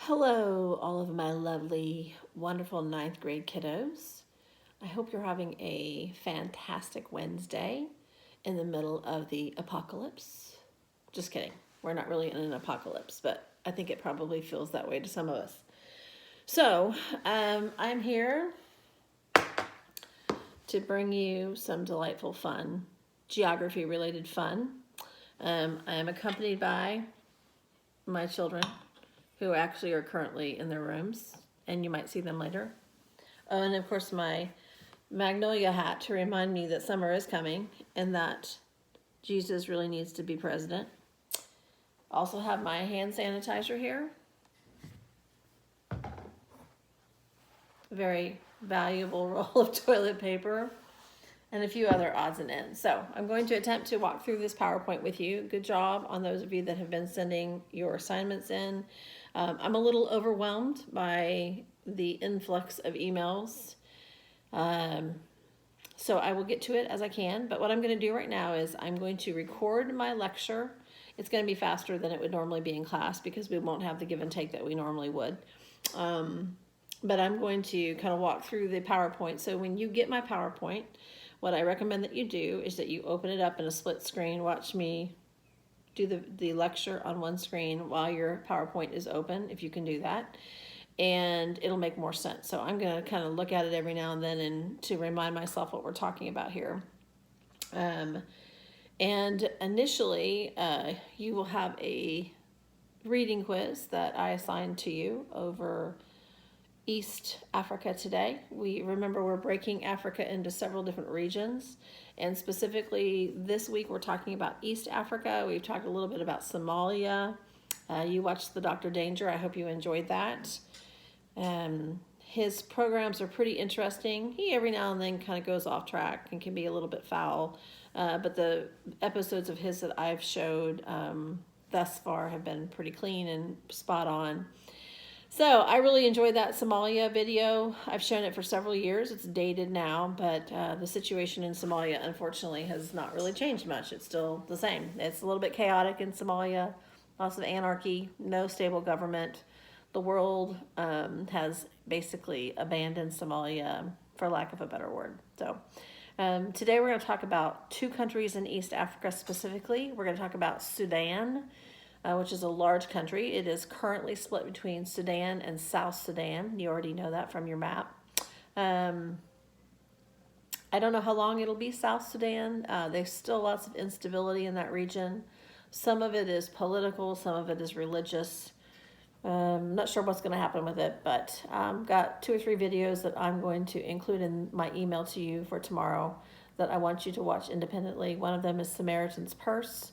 Hello, all of my lovely, wonderful ninth grade kiddos. I hope you're having a fantastic Wednesday in the middle of the apocalypse. Just kidding. We're not really in an apocalypse, but I think it probably feels that way to some of us. So, I'm here to bring you some delightful fun, geography related fun. I am accompanied by my children who actually are currently in their rooms, and you might see them later. Oh, and of course, my magnolia hat to remind me that summer is coming and that Jesus really needs to be president. Also have my hand sanitizer here. Very valuable roll of toilet paper and a few other odds and ends. So I'm going to attempt to walk through this PowerPoint with you. Good job on those of you that have been sending your assignments in. I'm a little overwhelmed by the influx of emails. So I will get to it as I can, but what I'm going to do right now is I'm going to record my lecture. It's going to be faster than it would normally be in class because we won't have the give and take that we normally would. But I'm going to kind of walk through the PowerPoint. So when you get my PowerPoint, what I recommend that you do is that you open it up in a split screen. Watch me do the lecture on one screen while your PowerPoint is open, if you can do that. And it'll make more sense. So I'm going to kind of look at it every now and then and to remind myself what we're talking about here. And initially, you will have a reading quiz that I assigned to you over East Africa today. We're breaking Africa into several different regions, and specifically this week we're talking about East Africa. We've talked a little bit about Somalia. You watched the Dr. Danger. I hope you enjoyed that. His programs are pretty interesting. He every now and then kind of goes off track and can be a little bit foul, but the episodes of his that I've showed thus far have been pretty clean and spot on. So I really enjoyed that Somalia video. I've shown it for several years. It's dated now, but the situation in Somalia, unfortunately, has not really changed much. It's still the same. It's a little bit chaotic in Somalia, lots of anarchy, no stable government. The world has basically abandoned Somalia, for lack of a better word. So today we're going to talk about two countries in East Africa specifically. We're going to talk about Sudan, which is a large country. It is currently split between Sudan and South Sudan. You already know that from your map. I don't know how long it'll be South Sudan. There's still lots of instability in that region. Some of it is political, some of it is religious. Not sure what's going to happen with it, but got 2 or 3 videos that I'm going to include in my email to you for tomorrow that I want you to watch independently. One of them is Samaritan's Purse.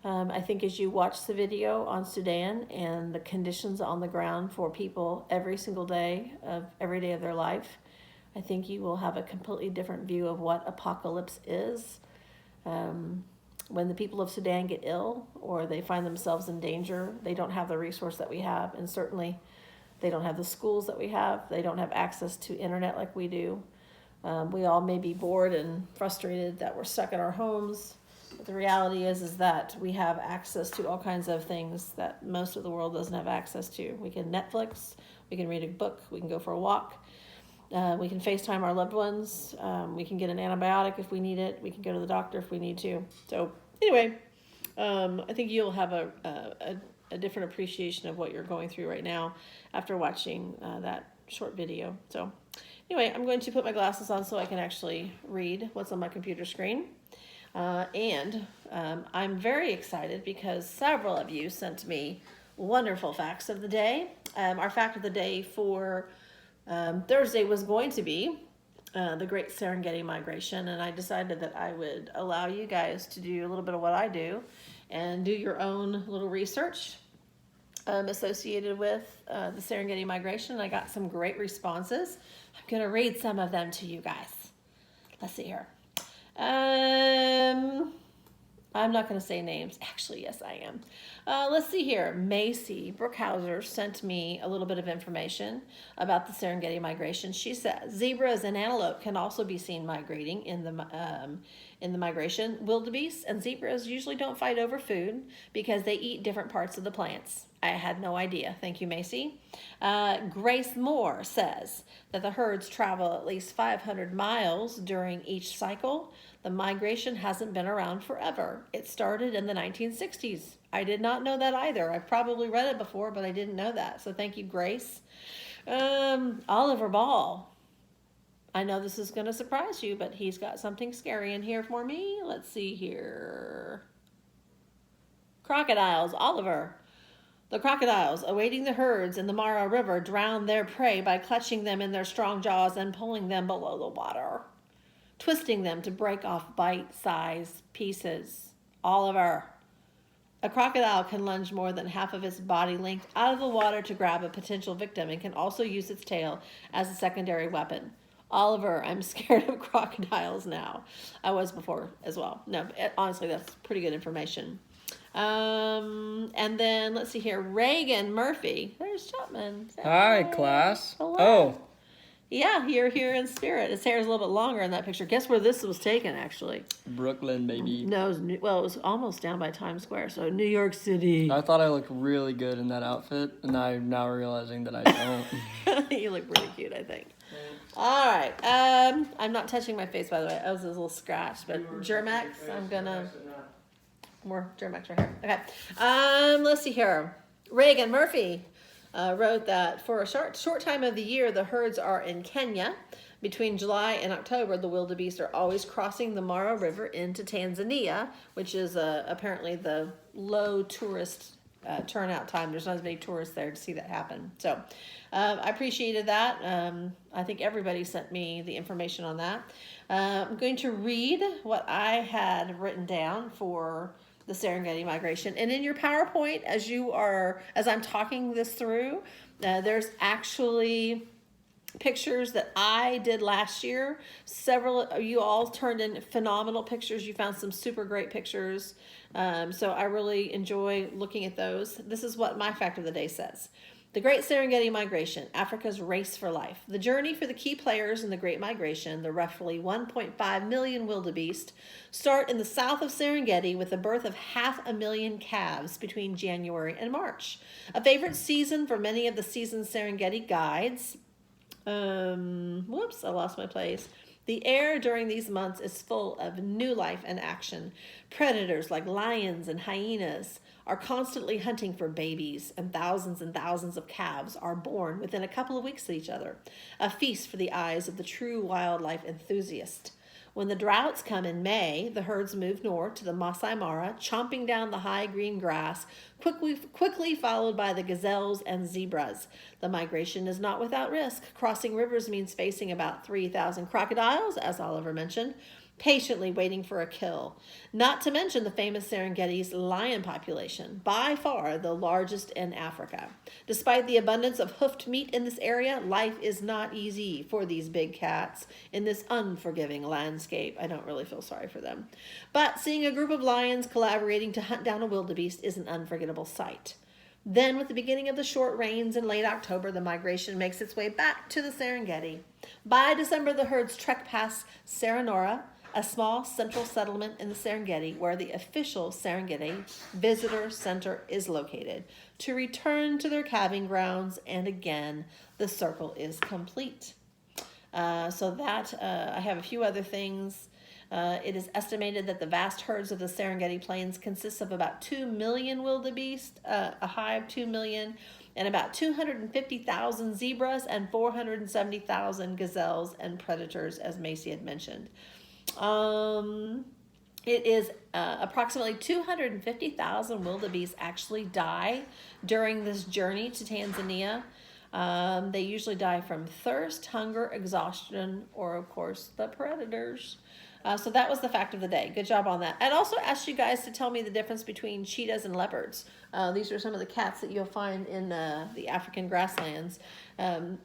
I think as you watch the video on Sudan and the conditions on the ground for people every single day of every day of their life, I think you will have a completely different view of what apocalypse is. When the people of Sudan get ill or they find themselves in danger, they don't have the resource that we have, and certainly they don't have the schools that we have. They don't have access to internet like we do. We all may be bored and frustrated that we're stuck in our homes. But the reality is that we have access to all kinds of things that most of the world doesn't have access to. We can Netflix, we can read a book, we can go for a walk, we can FaceTime our loved ones, we can get an antibiotic if we need it, we can go to the doctor if we need to. So anyway, I think you'll have a different appreciation of what you're going through right now after watching that short video. So anyway, I'm going to put my glasses on so I can actually read what's on my computer screen. I'm very excited because several of you sent me wonderful facts of the day. Our fact of the day for Thursday was going to be the Great Serengeti Migration, and I decided that I would allow you guys to do a little bit of what I do and do your own little research associated with the Serengeti Migration. I got some great responses. I'm going to read some of them to you guys. Let's see here. I'm not going to say names. Actually, yes, I am. Let's see here. Macy Brookhauser sent me a little bit of information about the Serengeti migration. She says zebras and antelope can also be seen migrating in the migration. Wildebeests and zebras usually don't fight over food because they eat different parts of the plants. I had no idea. Thank you, Macy. Grace Moore says that the herds travel at least 500 miles during each cycle. The migration hasn't been around forever. It started in the 1960s. I did not know that either. I've probably read it before, but I didn't know that. So thank you, Grace. Oliver Ball. I know this is going to surprise you, but he's got something scary in here for me. Let's see here. Crocodiles. Oliver. The crocodiles, awaiting the herds in the Mara River, drown their prey by clutching them in their strong jaws and pulling them below the water, twisting them to break off bite-sized pieces. Oliver. A crocodile can lunge more than half of its body length out of the water to grab a potential victim and can also use its tail as a secondary weapon. Oliver, I'm scared of crocodiles now. I was before as well. No, honestly, that's pretty good information. And then let's see here. Reagan Murphy. There's Chapman. Hi, class. Hello. Oh. Yeah, you're here in spirit. His hair is a little bit longer in that picture. Guess where this was taken, actually? Brooklyn, baby. No, it was almost down by Times Square, so New York City. I thought I looked really good in that outfit, and I'm now realizing that I don't. You look pretty cute, I think. All right. I'm not touching my face, by the way. I was a little scratched, but Germ-X, I'm gonna... More Germ-X right here. Okay. Let's see here. Reagan Murphy wrote that for a short time of the year, the herds are in Kenya. Between July and October, the wildebeest are always crossing the Mara River into Tanzania, which is apparently the low tourist turnout time. There's not as many tourists there to see that happen. So I appreciated that. I think everybody sent me the information on that. I'm going to read what I had written down for the Serengeti migration. And in your PowerPoint, as I'm talking this through, there's actually pictures that I did last year. Several of you all turned in phenomenal pictures. You found some super great pictures. So I really enjoy looking at those. This is what my fact of the day says. The Great Serengeti Migration, Africa's Race for Life. The journey for the key players in the Great Migration, the roughly 1.5 million wildebeest, start in the south of Serengeti with the birth of 500,000 calves between January and March. A favorite season for many of the seasoned Serengeti guides. Whoops, I lost my place. The air during these months is full of new life and action. Predators like lions and hyenas are constantly hunting for babies, and thousands of calves are born within a couple of weeks of each other. A feast for the eyes of the true wildlife enthusiast. When the droughts come in May, the herds move north to the Masai Mara, chomping down the high green grass, quickly followed by the gazelles and zebras. The migration is not without risk. Crossing rivers means facing about 3,000 crocodiles, as Oliver mentioned, patiently waiting for a kill. Not to mention the famous Serengeti's lion population, by far the largest in Africa. Despite the abundance of hoofed meat in this area, life is not easy for these big cats in this unforgiving landscape. I don't really feel sorry for them. But seeing a group of lions collaborating to hunt down a wildebeest is an unforgettable sight. Then, with the beginning of the short rains in late October, the migration makes its way back to the Serengeti. By December, the herds trek past Serenora, a small central settlement in the Serengeti where the official Serengeti Visitor Center is located, to return to their calving grounds, and again, the circle is complete. I have a few other things. It is estimated that the vast herds of the Serengeti Plains consist of about 2 million wildebeest, a high of 2 million, and about 250,000 zebras and 470,000 gazelles and predators, as Macy had mentioned. It is approximately 250,000 wildebeest actually die during this journey to Tanzania. They usually die from thirst, hunger, exhaustion, or of course the predators. So that was the fact of the day. Good job on that. I'd also asked you guys to tell me the difference between cheetahs and leopards. These are some of the cats that you'll find in the African grasslands.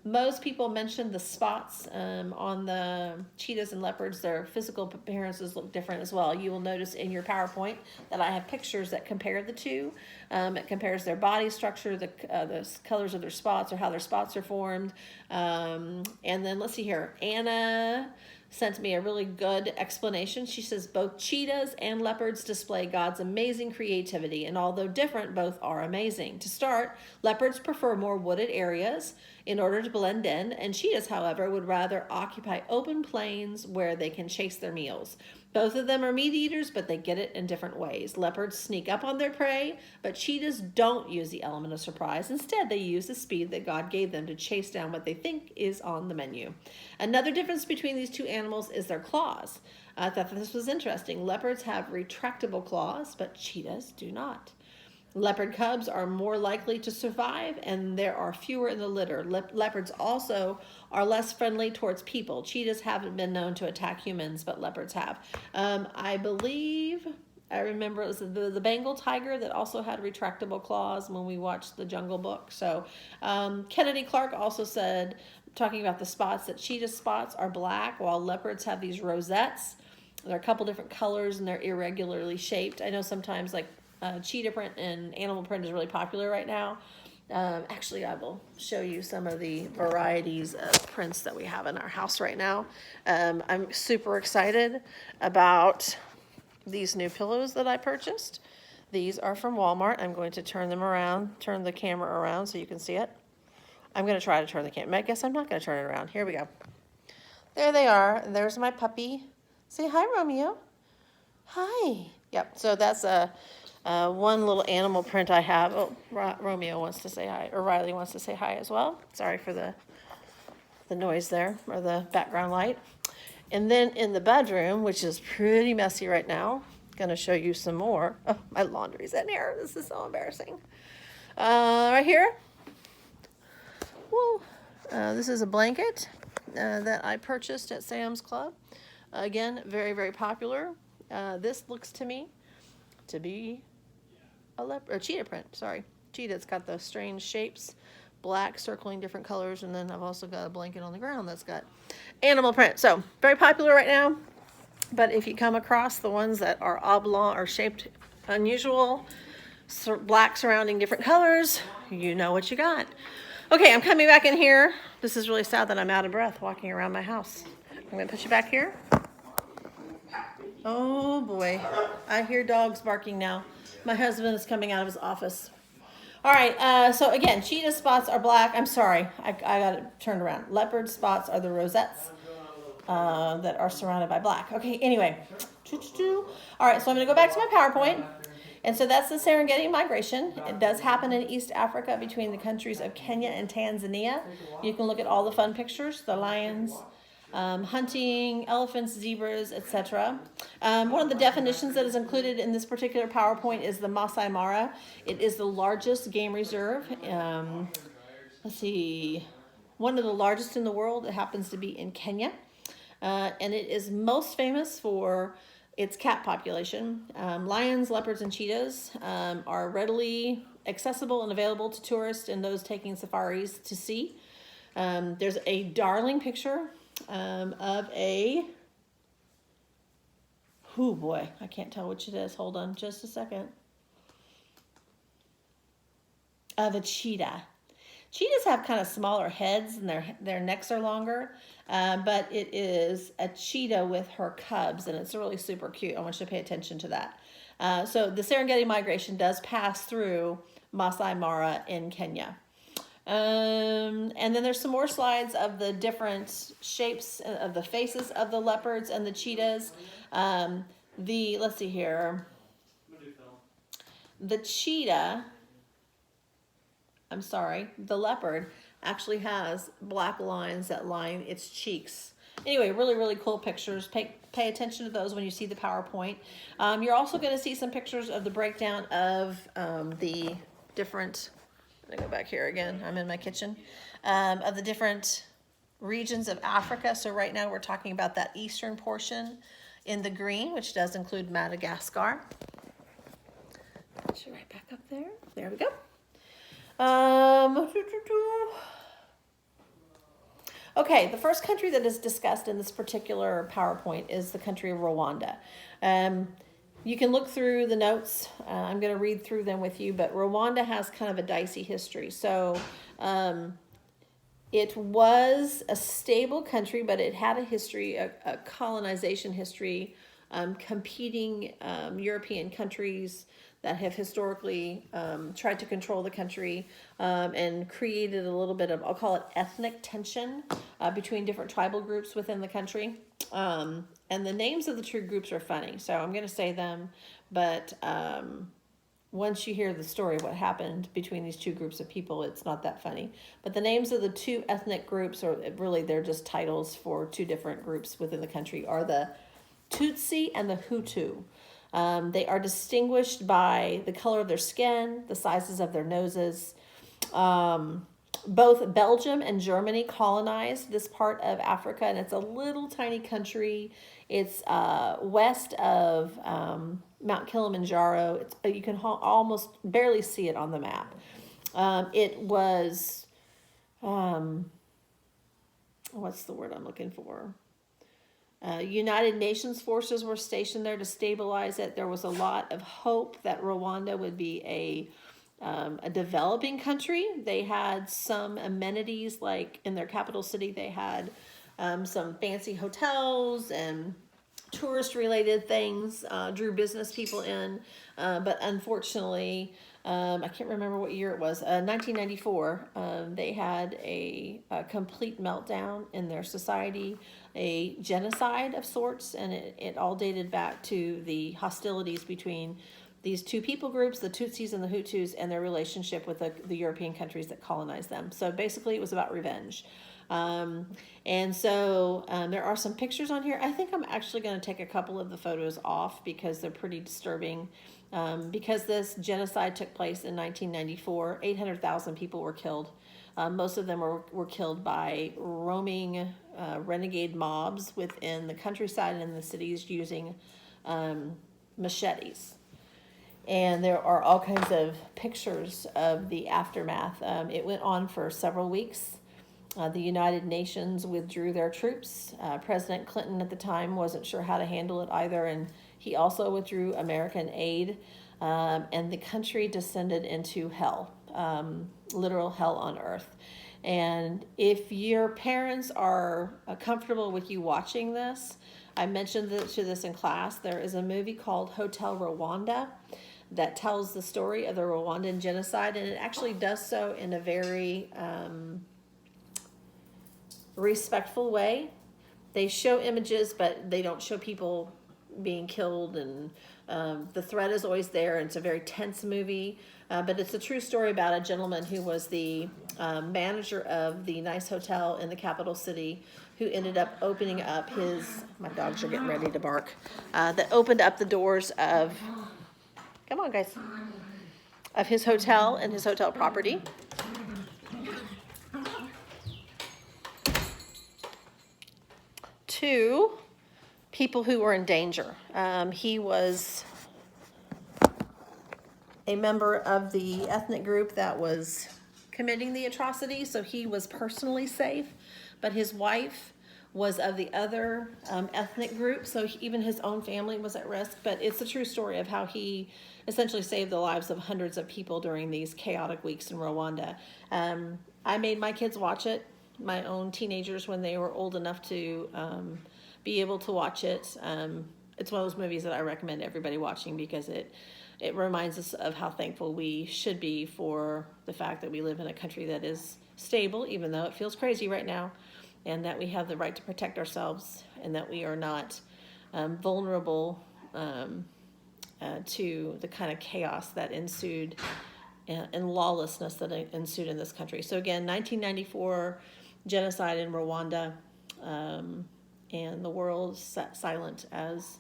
Most people mentioned the spots on the cheetahs and leopards. Their physical appearances look different as well. You will notice in your PowerPoint that I have pictures that compare the two. It compares their body structure, the colors of their spots, or how their spots are formed. And then let's see here. Anna sent me a really good explanation. She says both cheetahs and leopards display God's amazing creativity, and although different, both are amazing. To start, leopards prefer more wooded areas in order to blend in, and cheetahs, however, would rather occupy open plains where they can chase their meals. Both of them are meat eaters, but they get it in different ways. Leopards sneak up on their prey, but cheetahs don't use the element of surprise. Instead, they use the speed that God gave them to chase down what they think is on the menu. Another difference between these two animals is their claws. I thought this was interesting. Leopards have retractable claws, but cheetahs do not. Leopard cubs are more likely to survive, and there are fewer in the litter. Leopards also are less friendly towards people. Cheetahs haven't been known to attack humans, but leopards have. I believe, I remember it was the Bengal tiger that also had retractable claws when we watched the Jungle Book. So Kennedy Clark also said, talking about the spots, that cheetah spots are black while leopards have these rosettes. There are a couple different colors and they're irregularly shaped. I know sometimes like cheetah print and animal print is really popular right now. Actually, I will show you some of the varieties of prints that we have in our house right now. I'm super excited about these new pillows that I purchased. These are from Walmart. I'm going to turn the camera around so you can see it. I'm going to try to turn the camera. I guess I'm not going to turn it around. Here we go. There they are. And there's my puppy. Say hi, Romeo. Hi. Yep, so that's one little animal print I have. Oh, Romeo wants to say hi, or Riley wants to say hi as well. Sorry for the noise there, or the background light. And then in the bedroom, which is pretty messy right now, gonna show you some more. Oh, my laundry's in here. This is so embarrassing. Right here. Whoa. This is a blanket that I purchased at Sam's Club. Again, very, very popular. This looks to me to be a cheetah print, sorry. Cheetah, it's got those strange shapes, black circling different colors, and then I've also got a blanket on the ground that's got animal print. So, very popular right now, but if you come across the ones that are oblong or shaped unusual, black surrounding different colors, you know what you got. Okay, I'm coming back in here. This is really sad that I'm out of breath walking around my house. I'm gonna put you back here. Oh boy, I hear dogs barking now. My husband is coming out of his office. All right, so again, cheetah spots are black. I'm sorry, I got it turned around. Leopard spots are the rosettes that are surrounded by black. Okay, anyway. All right, so I'm gonna go back to my PowerPoint. And so that's the Serengeti migration. It does happen in East Africa between the countries of Kenya and Tanzania. You can look at all the fun pictures, the lions, hunting, elephants, zebras, etc. One of the definitions that is included in this particular PowerPoint is the Masai Mara. It is the largest game reserve. Let's see, one of the largest in the world. It happens to be in Kenya. And it is most famous for its cat population. Lions, leopards, and cheetahs are readily accessible and available to tourists and those taking safaris to see. There's a darling picture of a, oh boy, I can't tell which it is. Hold on just a second. Of a cheetah. Cheetahs have kind of smaller heads and their necks are longer, but it is a cheetah with her cubs, and it's really super cute. I want you to pay attention to that. So the Serengeti migration does pass through Masai Mara in Kenya. And then there's some more slides of the different shapes of the faces of the leopards and the cheetahs. Let's see here. The cheetah, the leopard actually has black lines that line its cheeks. Anyway, really, really cool pictures. Pay attention to those when you see the PowerPoint. You're also going to see some pictures of the breakdown of the different, I'm going to go back here again, I'm in my kitchen, of the different regions of Africa. So right now we're talking about that eastern portion in the green, which does include Madagascar. Put you right back up there. There we go. Okay, the first country that is discussed in this particular PowerPoint is the country of Rwanda. You can look through the notes. I'm going to read through them with you, but Rwanda has kind of a dicey history. So It was a stable country, but it had a history, a colonization history, competing European countries that have historically tried to control the country and created a little bit of, I'll call it ethnic tension between different tribal groups within the country. And the names of the two groups are funny, so I'm going to say them, but once you hear the story of what happened between these two groups of people, it's not that funny. But the names of the two ethnic groups, or really they're just titles for two different groups within the country, are the Tutsi and the Hutu. They are distinguished by the color of their skin, the sizes of their noses. Both Belgium and Germany colonized this part of Africa, and it's a little tiny country. It's west of Mount Kilimanjaro. You can almost barely see it on the map. It was, what's the word I'm looking for? United Nations forces were stationed there to stabilize it. There was a lot of hope that Rwanda would be a developing country. They had some amenities, like in their capital city, they had some fancy hotels and tourist related things, drew business people in. But unfortunately, I can't remember what year it was, 1994, they had a complete meltdown in their society, a genocide of sorts, and it all dated back to the hostilities between these two people groups, the Tutsis and the Hutus, and their relationship with the European countries that colonized them. So basically, it was about revenge. And so there are some pictures on here. I think I'm actually going to take a couple of the photos off because they're pretty disturbing. Because this genocide took place in 1994, 800,000 people were killed. Most of them were killed by roaming renegade mobs within the countryside and in the cities using machetes. And there are all kinds of pictures of the aftermath. It went on for several weeks. The United Nations withdrew their troops. President Clinton at the time wasn't sure how to handle it either, and he also withdrew American aid. And the country descended into hell, literal hell on earth. And if your parents are comfortable with you watching this, I mentioned this in class. There is a movie called Hotel Rwanda that tells the story of the Rwandan genocide, and it actually does so in a very respectful way. They show images, but they don't show people being killed, and the threat is always there. And it's a very tense movie, but it's a true story about a gentleman who was the manager of the nice hotel in the capital city, who ended up opening up my dogs are getting ready to bark, that opened up the doors of, come on guys, of his hotel and his hotel property. To people who were in danger. He was a member of the ethnic group that was committing the atrocity, so he was personally safe, but his wife was of the other ethnic group, so even his own family was at risk. But it's a true story of how he essentially saved the lives of hundreds of people during these chaotic weeks in Rwanda. I made my kids watch it, my own teenagers, when they were old enough to be able to watch it. It's one of those movies that I recommend everybody watching because it reminds us of how thankful we should be for the fact that we live in a country that is stable, even though it feels crazy right now, and that we have the right to protect ourselves, and that we are not vulnerable to the kind of chaos that ensued and lawlessness that ensued in this country. So again, 1994 genocide in Rwanda, and the world sat silent as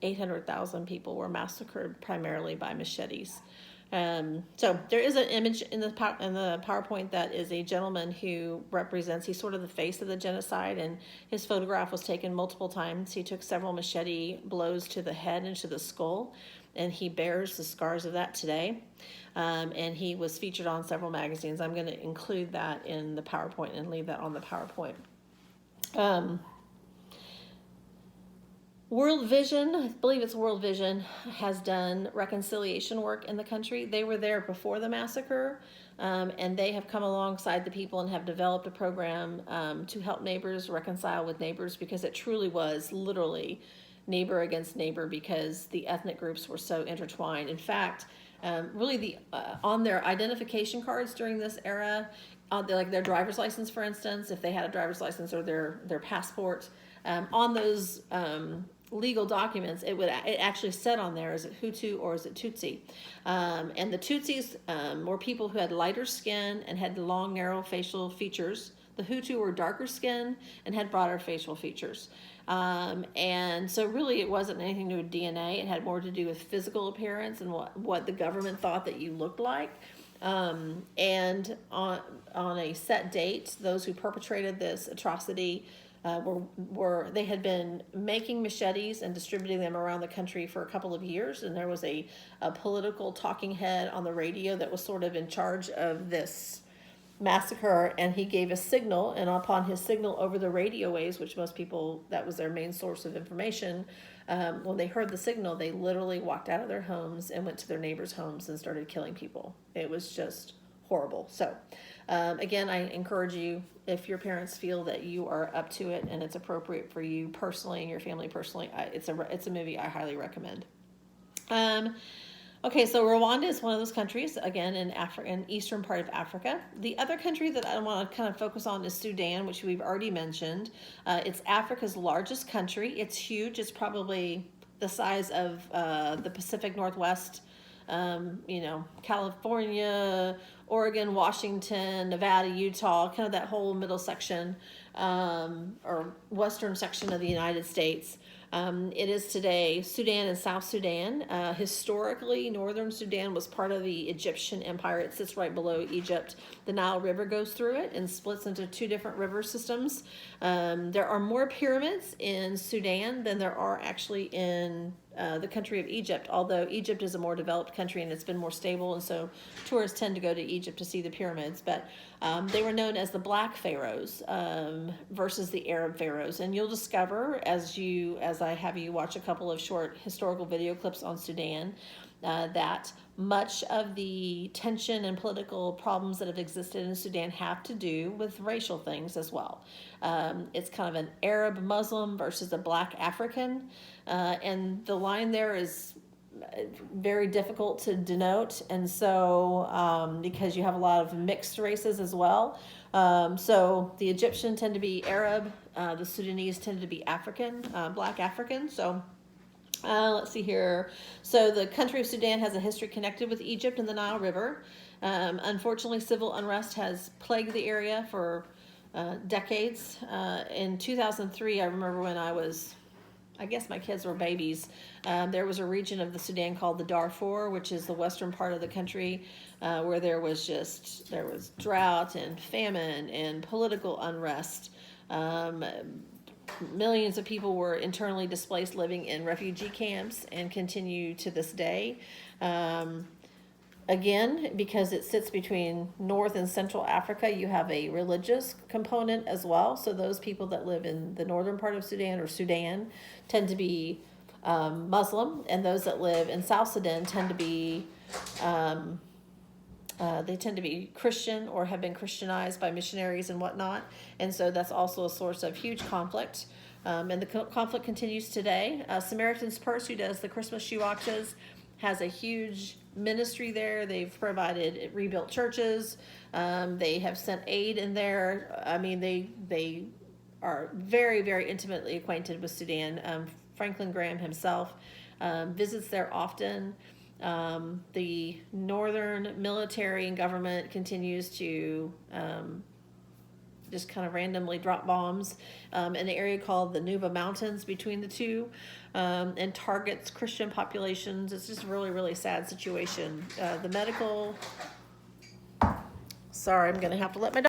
800,000 people were massacred primarily by machetes. So there is an image in the PowerPoint that is a gentleman who represents, he's sort of the face of the genocide, and his photograph was taken multiple times. He took several machete blows to the head and to the skull, and he bears the scars of that today. And he was featured on several magazines. I'm going to include that in the PowerPoint and leave that on the PowerPoint. World Vision, I believe it's World Vision, has done reconciliation work in the country. They were there before the massacre, and they have come alongside the people and have developed a program to help neighbors reconcile with neighbors, because it truly was literally neighbor against neighbor, because the ethnic groups were so intertwined. In fact, really on their identification cards during this era, like their driver's license, for instance, if they had a driver's license, or their passport, on those legal documents, it actually said on there, is it Hutu or is it Tutsi? And the Tutsis were people who had lighter skin and had long, narrow facial features. The Hutu were darker skin and had broader facial features. And so really it wasn't anything to do with DNA. It had more to do with physical appearance and what the government thought that you looked like. And on a set date, those who perpetrated this atrocity they had been making machetes and distributing them around the country for a couple of years, and there was a political talking head on the radio that was sort of in charge of this massacre, and he gave a signal, and upon his signal over the radio waves, which most people, that was their main source of information, when they heard the signal, they literally walked out of their homes and went to their neighbors' homes and started killing people. It was just horrible. So again, I encourage you, if your parents feel that you are up to it and it's appropriate for you personally and your family personally, it's a movie I highly recommend. Okay, so Rwanda is one of those countries, again, in eastern part of Africa. The other country that I want to kind of focus on is Sudan, which we've already mentioned. It's Africa's largest country. It's huge. It's probably the size of the Pacific Northwest, California, Oregon, Washington, Nevada, Utah, kind of that whole middle section, or western section of the United States. It is today Sudan and South Sudan. Historically, northern Sudan was part of the Egyptian Empire. It sits right below Egypt. The Nile River goes through it and splits into two different river systems. There are more pyramids in Sudan than there are actually in the country of Egypt, although Egypt is a more developed country and it's been more stable, and so tourists tend to go to Egypt to see the pyramids. But they were known as the Black Pharaohs versus the Arab Pharaohs, and you'll discover as I have you watch a couple of short historical video clips on Sudan that much of the tension and political problems that have existed in Sudan have to do with racial things as well. It's kind of an Arab Muslim versus a Black African, and the line there is very difficult to denote, and so because you have a lot of mixed races as well. So the Egyptian tend to be Arab, the Sudanese tend to be African, Black African. So let's see here. So the country of Sudan has a history connected with Egypt and the Nile River. Unfortunately, civil unrest has plagued the area for decades. In 2003, I remember when I guess my kids were babies, there was a region of the Sudan called the Darfur, which is the western part of the country, where there was drought and famine and political unrest. Millions of people were internally displaced, living in refugee camps, and continue to this day. Again, because it sits between North and Central Africa, you have a religious component as well. So those people that live in the northern part of Sudan, or Sudan, tend to be Muslim, and those that live in South Sudan tend to be Christian or have been Christianized by missionaries and whatnot. And so that's also a source of huge conflict. And the conflict continues today. Samaritan's Purse, who does the Christmas shoe boxes, has a huge ministry there. They've rebuilt churches. They have sent aid in there. I mean, they are very, very intimately acquainted with Sudan. Franklin Graham himself visits there often. The northern military and government continues to just kind of randomly drop bombs in an area called the Nuba Mountains between the two, and targets Christian populations. It's just a really, really sad situation. Sorry, I'm going to have to let my